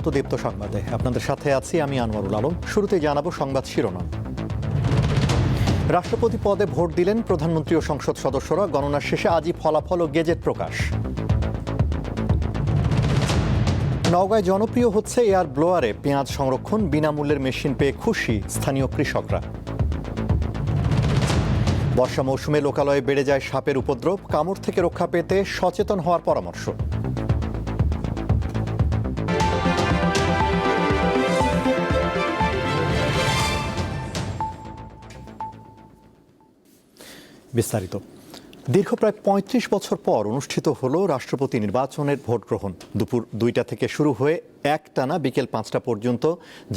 স্বাগত দীপ্ত সংবাদে। আপনাদের সাথে আছি আমি আনোয়ারুল আলম। শুরুতেই জানাবো সংবাদ শিরোনাম। রাষ্ট্রপতি পদে ভোট দিলেন প্রধানমন্ত্রী ও সংসদ সদস্যরা। গণনার শেষে আজই ফলাফল ও গেজেট প্রকাশ। নওগাঁয় জনপ্রিয় হচ্ছে এয়ার ব্লোয়ারে পেঁয়াজ সংরক্ষণ। বিনামূল্যের মেশিন পেয়ে খুশি স্থানীয় কৃষকরা। বর্ষা মৌসুমে লোকালয়ে বেড়ে যায় সাপের উপদ্রব। কামড় থেকে রক্ষা পেতে সচেতন হওয়ার পরামর্শ। বিস্তারিত। দীর্ঘ প্রায় ৩৫ বছর পর অনুষ্ঠিত হলো রাষ্ট্রপতি নির্বাচনের ভোট গ্রহণ। দুপুর ২টা থেকে শুরু হয়ে একটানা বিকেল ৫টা পর্যন্ত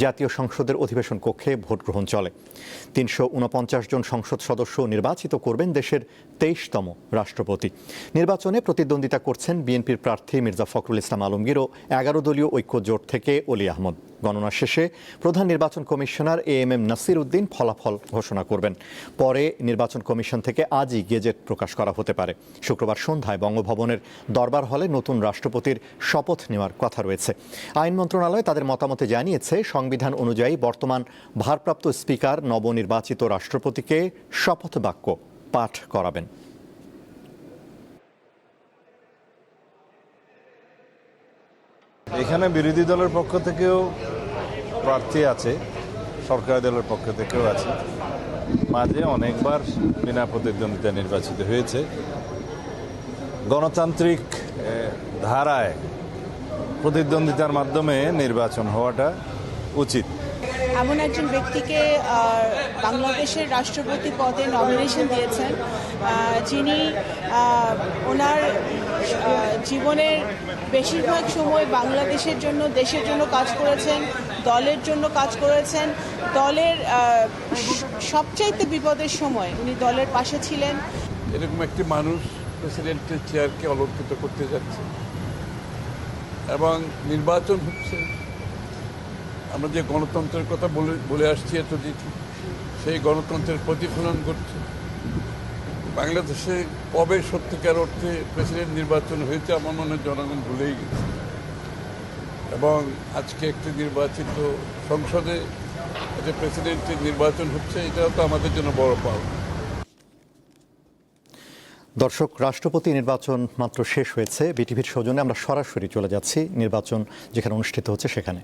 জাতীয় সংসদের অধিবেশন কক্ষে ভোট গ্রহণ চলে। ৩৪৯ জন সংসদ সদস্য নির্বাচিত করবেন দেশের ২৩তম রাষ্ট্রপতি। নির্বাচনে প্রতিদ্বন্দ্বিতা করছেন বিএনপির প্রার্থী মির্জা ফখরুল ইসলাম আলমগীর ও ১১ দলীয় ঐক্য জোট থেকে অলি আহমদ। গণনা শেষে প্রধান নির্বাচন কমিশনার এএমএম নাসির উদ্দিন ফলাফল ঘোষণা করবেন। পরে নির্বাচন কমিশন থেকে আজই গেজেট প্রকাশ করা হতে পারে। শুক্রবার সন্ধ্যায় বঙ্গভবনের দরবার হলে নতুন রাষ্ট্রপতির শপথ নেওয়ার কথা রয়েছে। আইন মন্ত্রণালয় তাদের মতামতে জানিয়েছে, সংবিধান অনুযায়ী বর্তমান ভারপ্রাপ্ত স্পিকার নবনির্বাচিত রাষ্ট্রপতিকে শপথ বাক্য পাঠ করাবেন। এখানে বিরোধী দলের পক্ষ থেকেও প্রার্থী আছে, সরকারি দলের পক্ষ থেকেও আছে। মাঝে অনেকবার বিনা প্রতিদ্বন্দ্বিতা নির্বাচিত হয়েছে। গণতান্ত্রিক ধারায় প্রতিদ্বন্দ্বিতার মাধ্যমে নির্বাচন হওয়াটা উচিত। এমন একজন ব্যক্তিকে বাংলাদেশের রাষ্ট্রপতি পদে নমিনেশন দিয়েছেন, যিনি ওনার জীবনের বেশিরভাগ সময় বাংলাদেশের জন্য, দেশের জন্য কাজ করেছেন, দলের জন্য কাজ করেছেন। দলের সবচাইতে বিপদের সময় উনি দলের পাশে ছিলেন। এরকম একটি মানুষ প্রেসিডেন্টের চেয়ারকে অলঙ্কৃত করতে যাচ্ছে এবং নির্বাচন হচ্ছে। আমরা যে গণতন্ত্রের কথা বলে আসছি এতদিন, সেই গণতন্ত্রের প্রতিফলন ঘটছে। বাংলাদেশে কবে সত্যিকার অর্থে প্রেসিডেন্ট নির্বাচন হয়েছে আমার মনে হয় জনগণ ভুলেই গেছে। এবং আজকে একটি নির্বাচিত সংসদে যে প্রেসিডেন্টের নির্বাচন হচ্ছে, এটাও তো আমাদের জন্য বড় পাওয়া। দর্শক, রাষ্ট্রপতি নির্বাচন মাত্র শেষ হয়েছে। বিটিভির সৌজন্যে আমরা সরাসরি চলে যাচ্ছি নির্বাচন যেখানে অনুষ্ঠিত হচ্ছে সেখানে।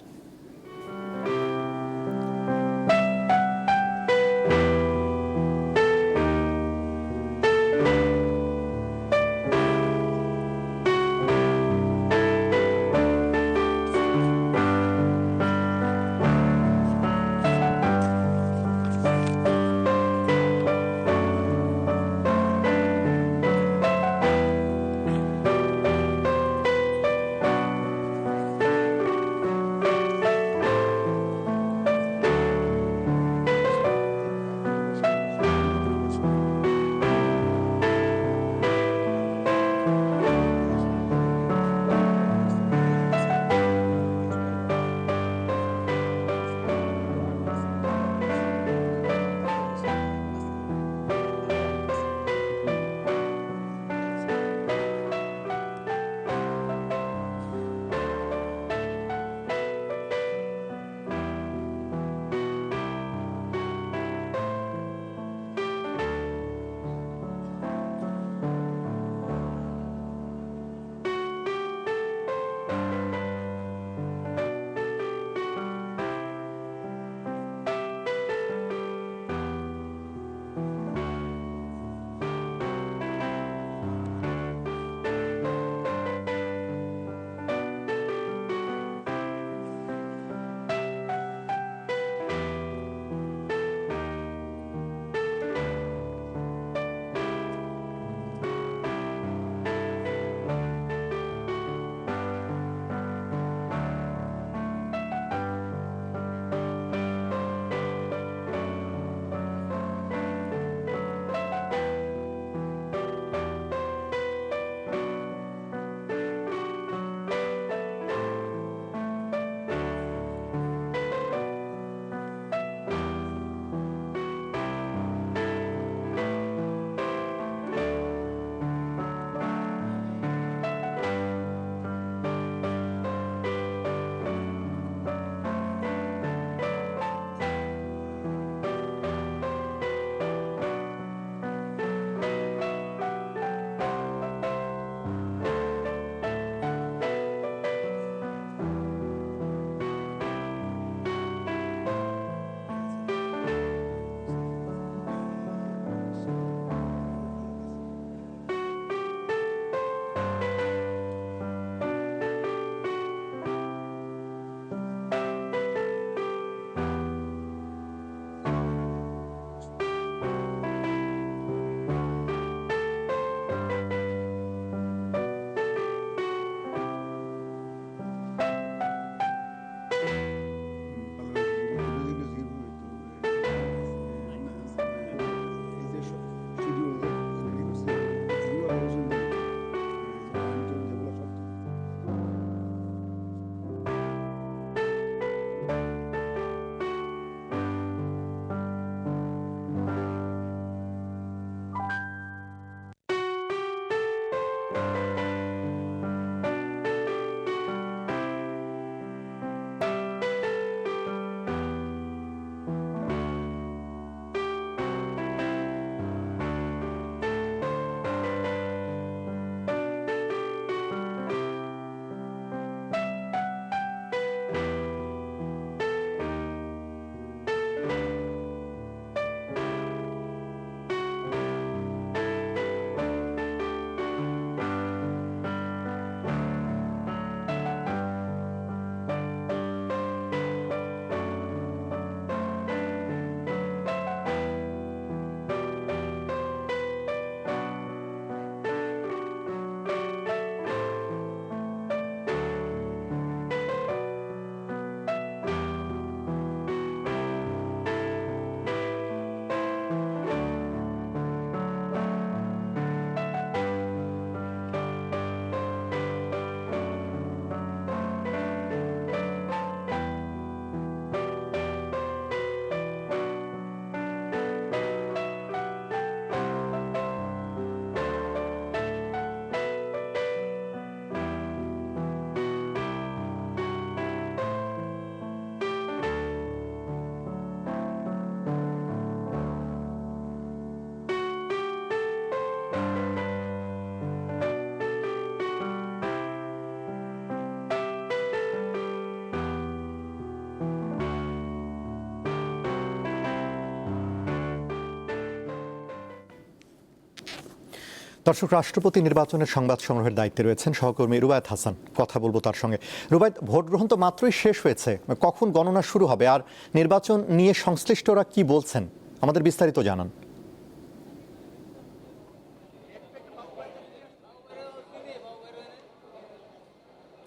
দর্শক, রাষ্ট্রপতি নির্বাচনের সংবাদ সংগ্রহের দায়িত্বে রয়েছেন সহকর্মী রুবায়েত হাসান। কথা বলবো তার সঙ্গে। রুবায়েত, ভোট গ্রহণ তো মাত্রই শেষ হয়েছে, কখন গণনা শুরু হবে আর নির্বাচন নিয়ে সংশ্লিষ্টরা কি বলছেন আমাদের বিস্তারিত জানান।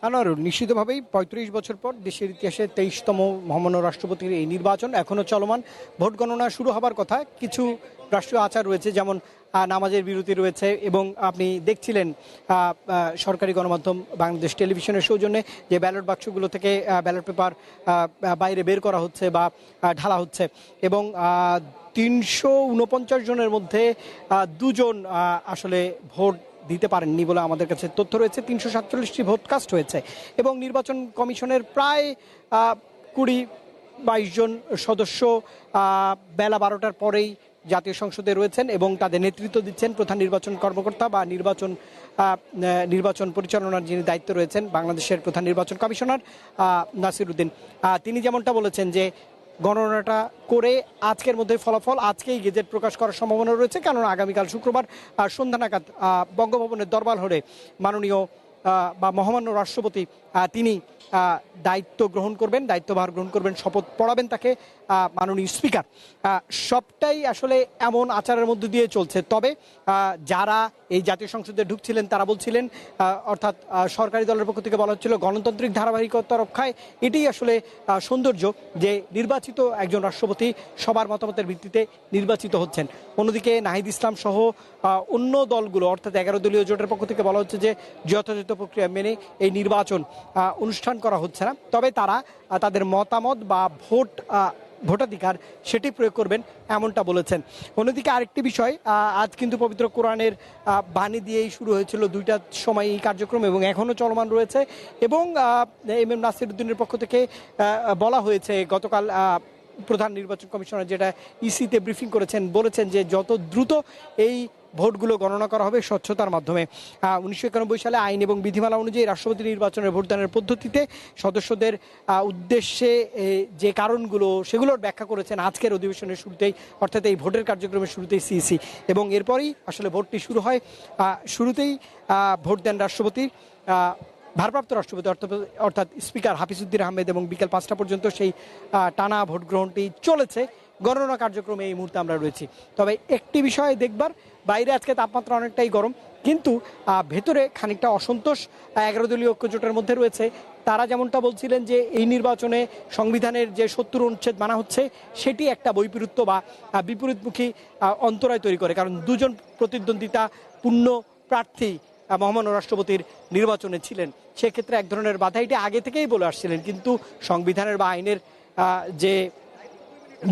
আনোয়ারুল, নিশ্চিতভাবেই ৩৫ বছর পর দেশের ইতিহাসে ২৩তম মহামান্য রাষ্ট্রপতির এই নির্বাচন এখনও চলমান। ভোট গণনা শুরু হবার কথা। কিছু রাষ্ট্রীয় আচার রয়েছে, যেমন নামাজের বিরতি রয়েছে, এবং আপনি দেখছিলেন সরকারি গণমাধ্যম বাংলাদেশ টেলিভিশনের সৌজন্যে যে ব্যালট বাক্সগুলো থেকে ব্যালট পেপার বাইরে বের করা হচ্ছে বা ঢালা হচ্ছে, এবং ৩৪৯ জনের মধ্যে ২ জন আসলে ভোট দিতে পারেননি বলে আমাদের কাছে তথ্য রয়েছে। ৩৪৭টি ভোট কাস্ট হয়েছে এবং নির্বাচন কমিশনের প্রায় ২০-২২ জন সদস্য বেলা ১২টার পরেই জাতীয় সংসদে রয়েছেন এবং তাদের নেতৃত্ব দিচ্ছেন প্রধান নির্বাচন কর্মকর্তা বা নির্বাচন পরিচালনার যিনি দায়িত্ব রয়েছেন বাংলাদেশের প্রধান নির্বাচন কমিশনার নাসির উদ্দিন। তিনি যেমনটা বলেছেন যে গণনাটা করে আজকের মধ্যে ফলাফল আজকেই গেজেট প্রকাশ করার সম্ভাবনা রয়েছে, কেননা আগামীকাল শুক্রবার সন্ধ্যা নাগাদ বঙ্গভবনের দরবার হলে মাননীয় বা মহামান্য রাষ্ট্রপতি তিনি দায়িত্বভার গ্রহণ করবেন, শপথ পড়াবেন তাকে মাননীয় স্পিকার। সবটাই আসলে এমন আচারের মধ্যে দিয়ে চলছে। তবে যারা এই জাতীয় সংসদে ঢুকছিলেন তারা বলছিলেন, অর্থাৎ সরকারি দলের পক্ষ থেকে বলা হচ্ছিল গণতান্ত্রিক ধারাবাহিকতা রক্ষায় এটাই আসলে সৌন্দর্য যে নির্বাচিত একজন রাষ্ট্রপতি সবার মতামতের ভিত্তিতে নির্বাচিত হচ্ছেন। অন্যদিকে নাহিদ ইসলাম সহ অন্য দলগুলো, অর্থাৎ ১১ দলীয় জোটের পক্ষ থেকে বলা হচ্ছে যে যথাযথ প্রক্রিয়া মেনে এই নির্বাচন অনুষ্ঠান করা হচ্ছে না, তবে তারা তাদের মতামত বা ভোটাধিকার সেটি প্রয়োগ করবেন এমনটা বলেছেন। অন্যদিকে আরেকটি বিষয়, আজ কিন্তু পবিত্র কোরআনের বাণী দিয়েই শুরু হয়েছিল ২টার সময় এই কার্যক্রম এবং এখনও চলমান রয়েছে। এবং এম নাসির উদ্দিনের পক্ষ থেকে বলা হয়েছে, গতকাল প্রধান নির্বাচন কমিশনার যেটা ইসিতে ব্রিফিং করেছেন, বলেছেন যে যত দ্রুত এই ভোটগুলো গণনা করা হবে স্বচ্ছতার মাধ্যমে। ১৯৯১ সালে আইন এবং বিধিমালা অনুযায়ী রাষ্ট্রপতি নির্বাচনের ভোটদানের পদ্ধতিতে সদস্যদের উদ্দেশ্যে যে কারণগুলো সেগুলোর ব্যাখ্যা করেছেন আজকের অধিবেশনের শুরুতেই, অর্থাৎ এই ভোটের কার্যক্রমের শুরুতেই সিইসি, এবং এরপরই আসলে ভোটটি শুরু হয়। শুরুতেই ভোট দেন রাষ্ট্রপতি, ভারপ্রাপ্ত রাষ্ট্রপতি অর্থাৎ স্পিকার হাফিজউদ্দিন আহমেদ, এবং বিকেল ৫টা পর্যন্ত সেই টানা ভোট গ্রহণটি চলেছে। গণনা কার্যক্রমে এই মুহূর্তে আমরা রয়েছি। তবে একটি বিষয় দেখবার, বাইরে আজকে তাপমাত্রা অনেকটাই গরম, কিন্তু ভেতরে খানিকটা অসন্তোষ ১১ দলীয় ঐক্যজোটের মধ্যে রয়েছে। তারা যেমনটা বলছিলেন যে এই নির্বাচনে সংবিধানের যে ৭০ অনুচ্ছেদ মানা হচ্ছে সেটি একটা বৈপরীত্য বা বিপরীতমুখী অন্তরায় তৈরি করে, কারণ ২ জন প্রতিদ্বন্দ্বিতা পূর্ণ প্রার্থী মহামান্য রাষ্ট্রপতির নির্বাচনে ছিলেন। সেক্ষেত্রে এক ধরনের বাধা এটি আগে থেকেই বলে আসছিলেন, কিন্তু সংবিধানের বা আইনের যে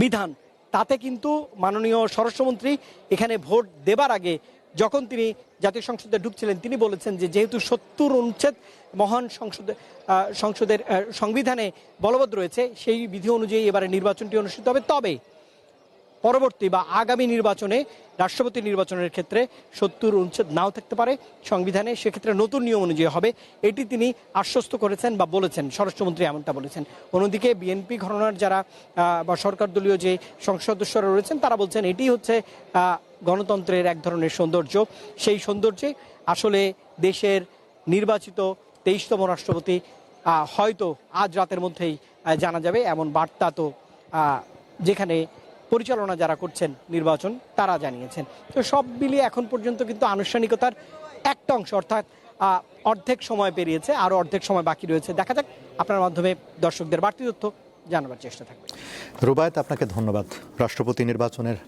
বিধান তাতে কিন্তু মাননীয় স্বরাষ্ট্রমন্ত্রী এখানে ভোট দেবার আগে যখন তিনি জাতীয় সংসদে ঢুকছিলেন তিনি বলেছেন যে যেহেতু ৭০ অনুচ্ছেদ মহান সংসদের সংবিধানে বলবৎ রয়েছে, সেই বিধি অনুযায়ী এবারে নির্বাচনটি অনুষ্ঠিত হবে। তবে পরবর্তী বা আগামী নির্বাচনে রাষ্ট্রপতি নির্বাচনের ক্ষেত্রে ৭০ অনুচ্ছেদ নাও থাকতে পারে সংবিধানে, সেক্ষেত্রে নতুন নিয়ম অনুযায়ী হবে, এটি তিনি আশ্বস্ত করেছেন বা বলেছেন, স্বরাষ্ট্রমন্ত্রী এমনটা বলেছেন। অন্যদিকে বিএনপি ঘরানার যারা বা সরকার দলীয় যে সংসদ সদস্যরা রয়েছেন তারা বলছেন এটি হচ্ছে গণতন্ত্রের এক ধরনের সৌন্দর্য। সেই সৌন্দর্যে আসলে দেশের নির্বাচিত ২৩তম রাষ্ট্রপতি হয়তো আজ রাতের মধ্যেই জানা যাবে, এমন বার্তা তো যেখানে পরিচালনা যারা করছেন নির্বাচন তারা জানিয়েছেন। তো সব মিলিয়ে এখন পর্যন্ত কিন্তু আনুষ্ঠানিকতার একটা অংশ, অর্থাৎ অর্ধেক সময় পেরিয়েছে, আরও অর্ধেক সময় বাকি রয়েছে। দেখা যাক, আপনার মাধ্যমে দর্শকদের বাড়তি তথ্য জানাবার চেষ্টা থাকবে। রুবায়েত, আপনাকে ধন্যবাদ। রাষ্ট্রপতি নির্বাচনের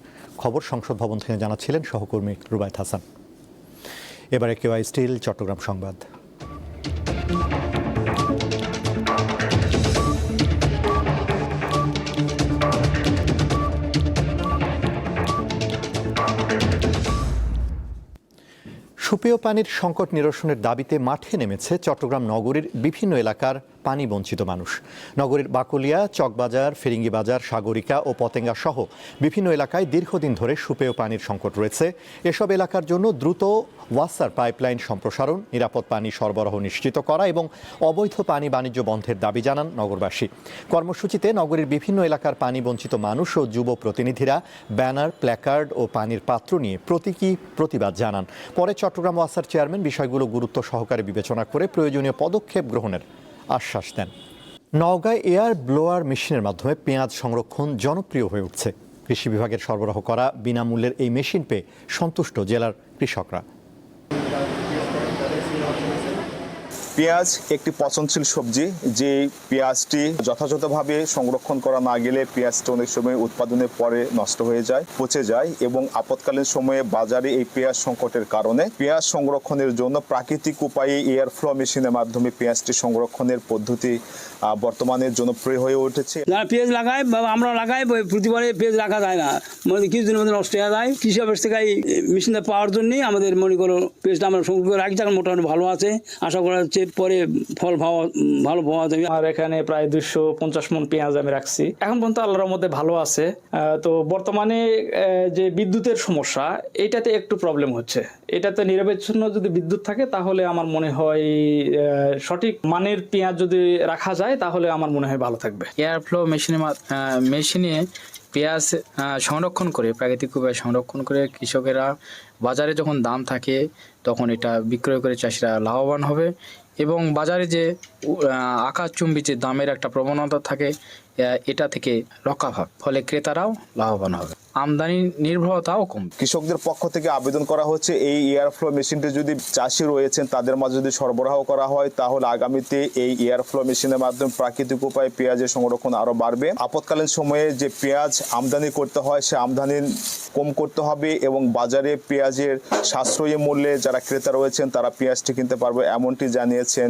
খবর সংসদ ভবন থেকে জানাচ্ছিলেন সহকর্মী রুবায়েত হাসান। এবারে কেওয়াই স্টিল চট্টগ্রাম সংবাদ। সুপেয় পানির সংকট নিরসনের দাবিতে মাঠে নেমেছে চট্টগ্রাম নগরীর বিভিন্ন এলাকার পানি বঞ্চিত মানুষ। নগরীর বাকলিয়া, চকবাজার, ফিরিঙ্গি বাজার, সাগরিকা ও পতেঙ্গা সহ বিভিন্ন এলাকায় দীর্ঘদিন ধরে সুপেয় পানির সংকট রয়েছে। এসব এলাকার জন্য দ্রুত ওয়াসার পাইপলাইন সম্প্রসারণ, নিরাপদ পানি সরবরাহ নিশ্চিত করা এবং অবৈধ পানি বাণিজ্য বন্ধের দাবি জানান নগরবাসী। কর্মসূচিতে নগরীর বিভিন্ন এলাকার পানি বঞ্চিত মানুষ ও যুব প্রতিনিধিরা ব্যানার, প্ল্যাকার্ড ও পানির পাত্র নিয়ে প্রতীকী প্রতিবাদ জানান। পরে চট্টগ্রাম ওয়াসার চেয়ারম্যান বিষয়গুলো গুরুত্ব সহকারে বিবেচনা করে প্রয়োজনীয় পদক্ষেপ গ্রহণের আশ্বাস দেন। নওগাঁয় এয়ার ব্লোয়ার মেশিনের মাধ্যমে পেঁয়াজ সংরক্ষণ জনপ্রিয় হয়ে উঠছে। কৃষি বিভাগের সরবরাহ করা বিনামূল্যের এই মেশিন পেয়ে সন্তুষ্ট জেলার কৃষকরা। পেঁয়াজ একটি পচনশীল সবজি, যে পেঁয়াজটি যথাযথভাবে সংরক্ষণ করা না গেলে পেঁয়াজটি অনেক সময় উৎপাদনের পরে নষ্ট হয়ে যায়, পচে যায় এবং আপৎকালীন সময়ে বাজারে এই পেঁয়াজ সংকটের কারণে পেঁয়াজ সংরক্ষণের জন্য প্রাকৃতিক উপায়ে এয়ার ফ্লো মেশিনের মাধ্যমে পেঁয়াজটি সংরক্ষণের পদ্ধতি বর্তমানে জনপ্রিয় হয়ে উঠেছে। পেঁয়াজ লাগাই বা আমরা লাগাই, প্রতিবারে পেঁয়াজ রাখা যায় না, মানে কিছুদিনের মধ্যে নষ্ট হয়ে যায়। কৃষি অফিস থেকে এই মেশিনটা পাওয়ার জন্যই আমাদের মনে করো পেঁয়াজটা আমরা সংরক্ষণ করে রাখি, এখন মোটামুটি ভালো আছে। আশা করা হচ্ছে পরে ফল ভালো পাওয়া যাবে। আর এখানে প্রায় 250 মণ পেঁয়াজ আমি রাখছি, এখন পর্যন্ত আল্লাহর মধ্যে ভালো আছে। তো বর্তমানে যে বিদ্যুতের সমস্যা, এটাতে একটু প্রবলেম হচ্ছে। এটাতে নিরবচ্ছিন্ন যদি বিদ্যুৎ থাকে তাহলে আমার মনে হয় সঠিক মানের পেঁয়াজ যদি রাখা যায় তাহলে আমার মনে হয় ভালো থাকবে। এয়ার ফ্লো মেশিনে পেঁয়াজ সংরক্ষণ করে, প্রাকৃতিক উপায়ে সংরক্ষণ করে কৃষকেরা বাজারে যখন দাম থাকে তখন এটা বিক্রয় করে চাষিরা লাভবান হবে এবং বাজারে যে আকাশচুম্বী যে দামের একটা প্রবণতা থাকে এটা থেকে রক্ষা পাবে, ফলে ক্রেতারাও লাভবান হবে, আমদানি নির্ভরতাও কমবে। কৃষকদের পক্ষ থেকে আবেদন করা হচ্ছে এই এয়ার ফ্লো মেশিনটি যদি চাষি রয়েছেন তাদের মাঝে যদি সরবরাহ করা হয় তাহলে আগামীতে এই এয়ার ফ্লো মেশিনের মাধ্যমে প্রাকৃতিক উপায়ে পেঁয়াজের সংরক্ষণ আরো বাড়বে। আপৎকালীন সময়ে যে পেঁয়াজ আমদানি করতে হয় সে আমদানি কম করতে হবে এবং বাজারে পেঁয়াজের সাশ্রয়ী মূল্যে যারা ক্রেতা রয়েছেন তারা পেঁয়াজটি কিনতে পারবে, এমনটি জানিয়েছেন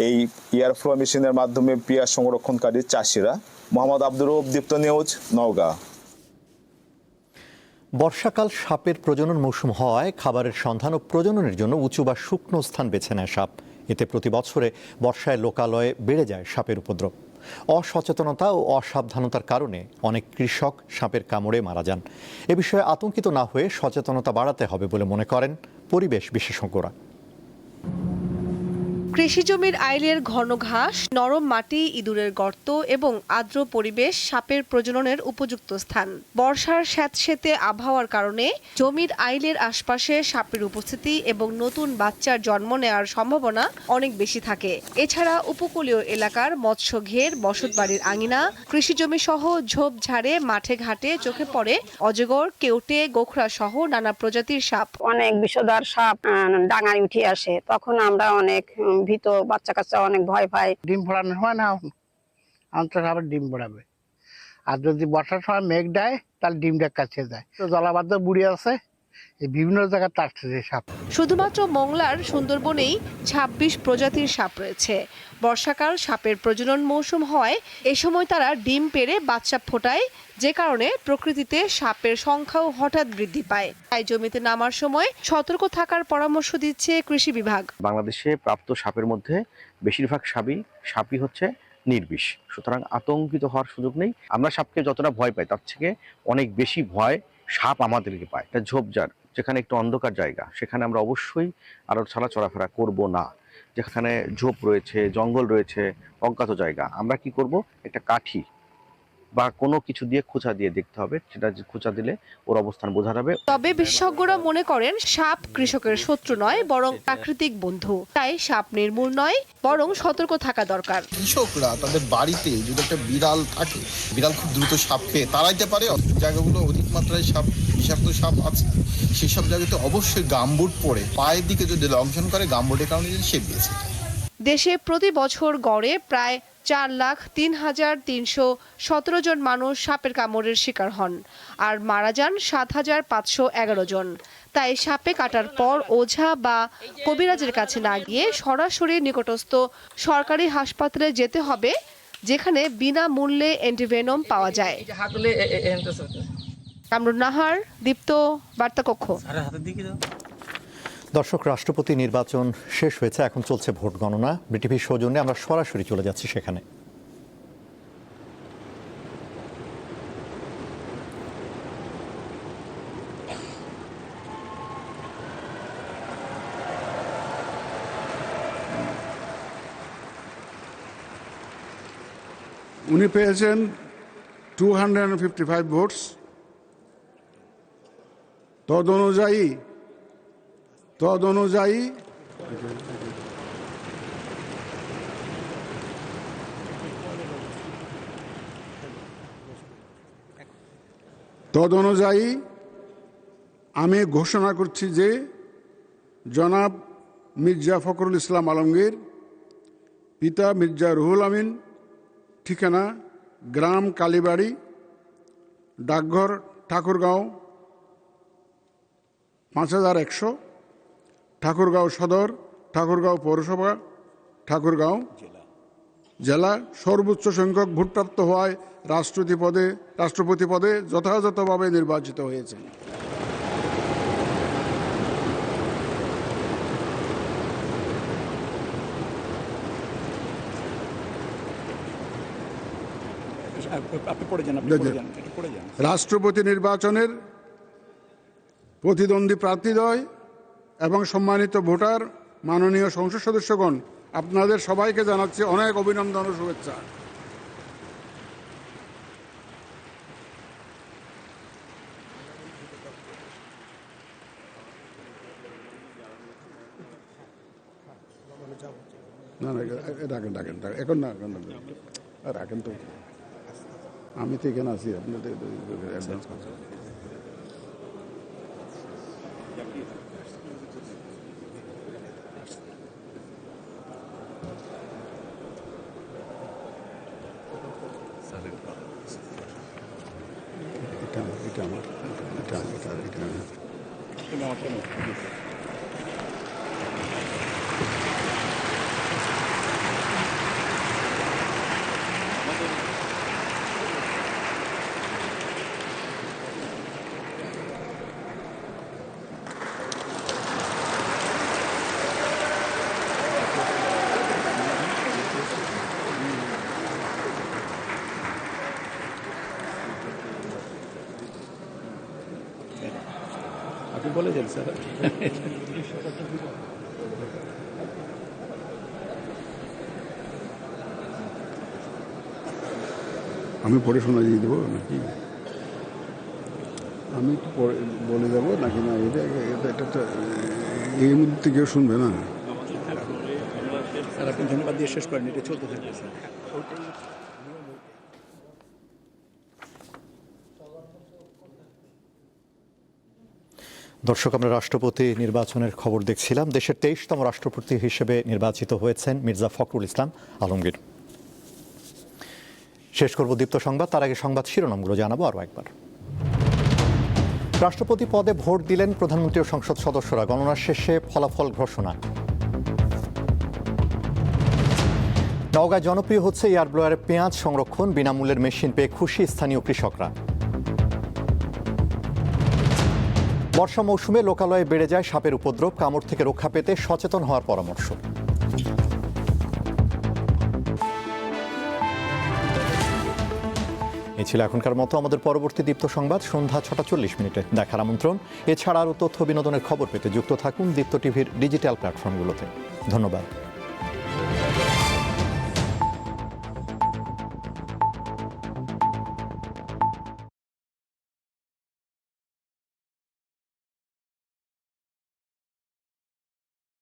এই এয়ার ফ্লো মেশিনের মাধ্যমে পেঁয়াজ সংরক্ষণকারী চাষিরা। মোহাম্মদ আব্দুর রউফ, দীপ্ত নিউজ, নওগাঁ। বর্ষাকাল সাপের প্রজনন মৌসুম হওয়ায় খাবারের সন্ধান ও প্রজননের জন্য উঁচু বা শুকনো স্থান বেছে নেয় সাপ। এতে প্রতি বছরে বর্ষায় লোকালয়ে বেড়ে যায় সাপের উপদ্রব। অসচেতনতা ও অসাবধানতার কারণে অনেক কৃষক সাপের কামড়ে মারা যান। এ বিষয়ে আতঙ্কিত না হয়ে সচেতনতা বাড়াতে হবে বলে মনে করেন পরিবেশ বিশেষজ্ঞরা। কৃষি জমির আইলের ঘন ঘাস, নরম মাটি, ইঁদুরের গর্ত এবং আর্দ্র পরিবেশ সাপের প্রজননের উপযুক্ত স্থান। বর্ষার স্যাঁতসেঁতে আবহাওয়ার কারণে জমির আইলের আশপাশে সাপের উপস্থিতি এবং নতুন বাচ্চার জন্ম নেওয়ার সম্ভাবনা অনেক বেশি থাকে। এছাড়া উপকূলীয় এলাকার মৎস্য ঘের, বসতবাড়ির আঙিনা, কৃষি জমি সহ ঝোপঝাড়ে, মাঠে ঘাটে চোখে পড়ে অজগর, কেউটে, গোখরা সহ নানা প্রজাতির সাপ। অনেক বিষধর সাপ ডাঙায় উঠে আসে, তখন আমরা অনেক ভীত, বাচ্চা কাচ্চা অনেক ভয় পায়। ডিম ফোড়ানোর সময় না অন্তত আবার ডিম ফোড়াবে, আর যদি বর্ষার সময় মেঘ দেয় তাহলে ডিমটা কাছে যায়। তো জলাবদ্ধ বুড়ি আছে, বিভিন্ন জায়গায় তাড়ছে সাপ। শুধুমাত্র মংলার সুন্দরবনেই 26 প্রজাতির সাপ রয়েছে। বর্ষাকাল সাপের প্রজনন মৌসুম হওয়ায় এ সময় তারা ডিম পেড়ে বাচ্চা ফোটায়, যে কারণে প্রকৃতিতে সাপের সংখ্যাও হঠাৎ বৃদ্ধি পায়। তাই জমিতে নামার সময় সতর্ক থাকার পরামর্শ দিচ্ছে কৃষি বিভাগ। বাংলাদেশে প্রাপ্ত সাপের মধ্যে বেশিরভাগ সাপই হচ্ছে নির্বিষ, সুতরাং আতঙ্কিত হওয়ার সুযোগ নেই। আমরা সাপকে যতটা ভয় পাই তার থেকে অনেক বেশি ভয় সাপ আমাদেরকে পায়। এটা ঝোপঝাড়, যেখানে একটু অন্ধকার জায়গা, সেখানে আমরা অবশ্যই আরো চলাফেরা করব না। যেখানে ঝোপ রয়েছে, জঙ্গল রয়েছে, অজ্ঞাত জায়গা, আমরা কি করব, একটা কাঠি বা কোনো কিছু দিয়ে খোঁচা দিয়ে দেখতে হবে, সেটা খোঁচা দিলে ওর অবস্থান বোঝা যাবে। তবে বিশেষজ্ঞরা মনে করেন সাপ কৃষকের শত্রু নয়, বরং প্রাকৃতিক বন্ধু। তাই সাপ নির্মূল নয়, বরং সতর্ক থাকা দরকার। কৃষকরা তাদের বাড়িতে যদি একটা বিড়াল থাকে, বিড়াল খুব দ্রুত সাপ খেয়ে তাড়াইতে পারে, জায়গাগুলো অধিক মাত্রায় সাপ, বিষাক্ত সাপ আছে, সেসব জায়গাতে অবশ্যই গামবুট পরে পায়ের দিকে যদি লঙ্ঘন করে, গামবুটের কারণে যদি সে বেঁচে যায়। দেশে প্রতি বছর গড়ে প্রায় 4,03,317 জন মানুষ সাপের কামড়ের শিকার হন আর মারা যান 7,511 জন। তাই সাপে কাটার পর ওঝা বা কবিরাজের কাছে না গিয়ে সরাসরি নিকটস্থ সরকারি হাসপাতালে যেতে হবে, যেখানে বিনামূল্যে অ্যান্টিভেনম পাওয়া যায়। কামরুন নাহার, দীপ্ত, বার্তা কক্ষ। দর্শক, রাষ্ট্রপতি নির্বাচন শেষ হয়েছে, এখন চলছে ভোট গণনা। বিটিভির সৌজন্যে আমরা সরাসরি চলে যাচ্ছি সেখানে। উনি পেয়েছেন 255 ভোটস। তদ অনুযায়ী আমি ঘোষণা করছি যে জনাব মির্জা ফখরুল ইসলাম আলমগীর, পিতা মির্জা রুহুল আমিন, ঠিকানা গ্রাম কালীবাড়ি, ডাকঘর ঠাকুরগাঁও 5100, ঠাকুরগাঁও সদর, ঠাকুরগাঁও পৌরসভা, ঠাকুরগাঁও জেলা, সর্বোচ্চ সংখ্যক ভোটপ্রাপ্ত হওয়ায় রাষ্ট্রপতি পদে যথাযথভাবে নির্বাচিত হয়েছেন। রাষ্ট্রপতি নির্বাচনের প্রতিদ্বন্দ্বী প্রার্থীদ্বয় এবং সম্মানিত ভোটার, মাননীয় সংসদ সদস্যগণ, আপনাদের সবাইকে জানাচ্ছি অনেক অভিনন্দন ও শুভেচ্ছা। না রাখেন এখন না রাখেন তো, আমি তো এখানে আছি, আপনাদের অ্যাডভান্স করছি। আপনি বলেছেন স্যার, আমি পরে শোনা দিয়ে দেবো নাকি? আমি একটু পরে বলে যাবো নাকি? না, এটা এই মুহূর্তে কেউ শুনবে না। স্যার আপনি ধন্যবাদ দিয়ে শেষ করেন, এটা চলতে থাকবে স্যার। দর্শক, আমরা রাষ্ট্রপতি নির্বাচনের খবর দেখছিলাম। দেশের 23তম রাষ্ট্রপতি হিসেবে নির্বাচিত হয়েছেন মির্জা ফখরুল ইসলাম আলমগীর। শেষ করব দীপ্ত সংবাদ, তার আগে সংবাদ শিরোনামগুলো জানাবো আরও একবার। রাষ্ট্রপতি পদে ভোট দিলেন প্রধানমন্ত্রী ও সংসদ সদস্যরা, গণনা শেষে ফলাফল ঘোষণা। নওগাঁয় জনপ্রিয় হচ্ছে এয়ার ব্লোয়ারে পেঁয়াজ সংরক্ষণ, বিনামূল্যের মেশিন পেয়ে খুশি স্থানীয় কৃষকরা। বর্ষা মৌসুমে লোকালয়ে বেড়ে যায় সাপের উপদ্রব, কামড় থেকে রক্ষা পেতে সচেতন হওয়ার পরামর্শ। এই ছিল এখনকার মতো। আমাদের পরবর্তী দীপ্ত সংবাদ সন্ধ্যা 6:40 দেখার আমন্ত্রণ। এছাড়া আরও তথ্য বিনোদনের খবর পেতে যুক্ত থাকুন দীপ্ত টিভির ডিজিটাল প্ল্যাটফর্মগুলোতে। ধন্যবাদ।